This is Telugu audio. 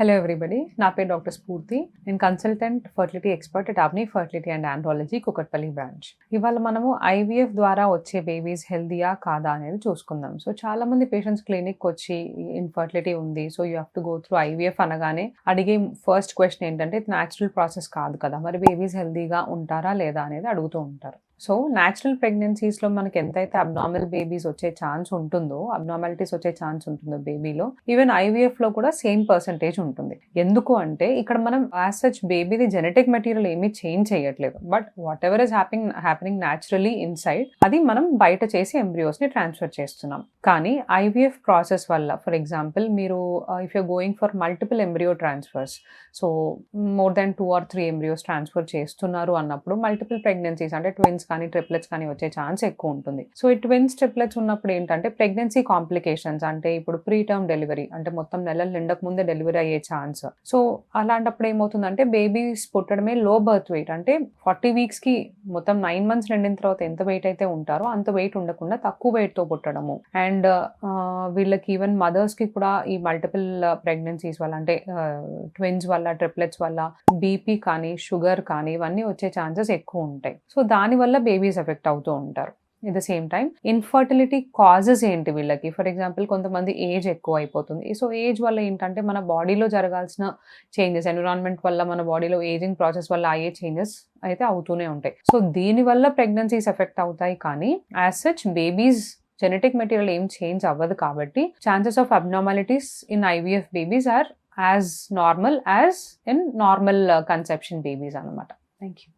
హలో ఎవ్రీబడి, నా పేరు డాక్టర్ స్ఫూర్తి. నేను consultant fertility expert at Avani fertility and andrology, Kukatpally branch. ఇవాళ మనము ఐవీఎఫ్ ద్వారా వచ్చే బేబీస్ హెల్దీయా కాదా అనేది చూసుకుందాం. సో చాలా మంది పేషెంట్స్ క్లినిక్ వచ్చి ఇన్ఫర్టిలిటీ ఉంది, so you have to go through IVF అనగానే అడిగే ఫస్ట్ క్వశ్చన్ ఏంటంటే ఇది న్యాచురల్ ప్రాసెస్ కాదు కదా, మరి బేబీస్ హెల్దీగా ఉంటారా లేదా అనేది అడుగుతూ ఉంటారు. సో న్యాచురల్ ప్రెగ్నెన్సీస్లో మనకి ఎంతైతే అబ్నార్మల్ బేబీస్ వచ్చే ఛాన్స్ ఉంటుందో, అబ్నార్మాలిటీస్ వచ్చే ఛాన్స్ ఉంటుందో బేబీలో, ఈవెన్ ఐవీఎఫ్లో కూడా సేమ్ పర్సంటేజ్ ఉంటుంది. ఎందుకు అంటే ఇక్కడ మనం యాజ్ సచ్ బేబీది జెనెటిక్ మెటీరియల్ ఏమీ చేంజ్ చేయట్లేదు, but what ever is happening naturally inside అది మనం బయట చేసి ఎంబ్రియోస్ని ట్రాన్స్ఫర్ చేస్తున్నాం. కానీ ఐవీఎఫ్ ప్రాసెస్ వల్ల, ఫర్ ఎగ్జాంపుల్ మీరు if you're going for multiple embryo transfers, so more than 2 or 3 embryos transfer చేస్తున్నారు అన్నప్పుడు మల్టిపుల్ ప్రెగ్నెన్సీస్ అంటే ట్విన్స్ కానీ ట్రిప్లెట్స్ కానీ వచ్చే ఛాన్స్ ఎక్కువ ఉంటుంది. సో ఈ ట్విన్స్ ట్రిప్లెట్స్ ఉన్నప్పుడు ఏంటంటే ప్రెగ్నెన్సీ కాంప్లికేషన్స్, అంటే ఇప్పుడు ప్రీ టర్మ్ డెలివరీ అంటే మొత్తం నెలలు నిండక ముందే డెలివరీ అయ్యే ఛాన్స్. సో అలాంటప్పుడు ఏమవుతుందంటే బేబీస్ పుట్టడమే లో బర్త్ వెయిట్, అంటే 40 వీక్స్కి మొత్తం 9 months నిండిన తర్వాత ఎంత వెయిట్ అయితే ఉంటారో అంత వెయిట్ ఉండకుండా తక్కువ వెయిట్తో పుట్టడము. అండ్ వీళ్ళకి ఈవెన్ మదర్స్కి కూడా ఈ మల్టిపుల్ ప్రెగ్నెన్సీస్ వల్ల, అంటే ట్విన్స్ వల్ల ట్రిప్లెట్స్ వల్ల బీపీ కానీ షుగర్ కానీ ఇవన్నీ వచ్చే ఛాన్సెస్ ఎక్కువ ఉంటాయి. సో దానివల్ల బేబీస్ ఎఫెక్ట్ అవుతూ ఉంటారు. At the same time infertility causes ఏంటి వీళ్ళకి, ఫర్ ఎగ్జాంపుల్ కొంతమంది ఏజ్ ఎక్కువ అయిపోతుంది. సో ఏజ్ వల్ల ఏంటంటే మన బాడీలో జరగాల్సిన చేంజెస్, ఎన్విరాన్మెంట్ వల్ల మన బాడీలో ఏజింగ్ ప్రాసెస్ వల్ల అయ్యే చేంజెస్ అయితే అవుతూనే ఉంటాయి. సో దీనివల్ల ప్రెగ్నెన్సీస్ ఎఫెక్ట్ అవుతాయి, కానీ as such babies genetic material ఏం చేంజ్ అవ్వదు కాబట్టి chances of abnormalities in IVF babies are as normal as in normal conception babies అన్నమాట. Thank you.